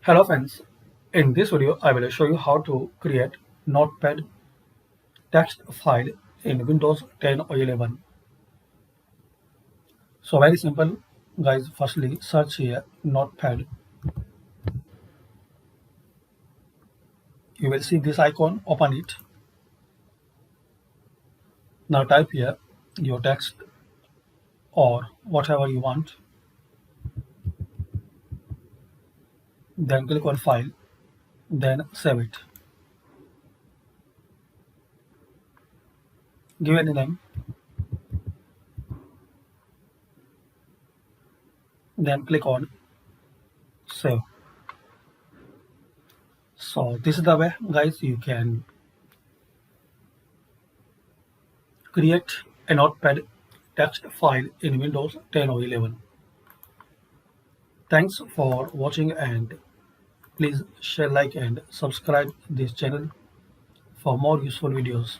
Hello friends, in this video I will show you how to create notepad text file in Windows 10 or 11. So very simple guys, firstly search here notepad. You will see this icon, open it. Now type here your text or whatever you want. Then click on file, then save it. Give any name, then click on save. So this is the way guys you can create a notepad text file in Windows 10 or 11. Thanks for watching and please share, like and subscribe this channel for more useful videos.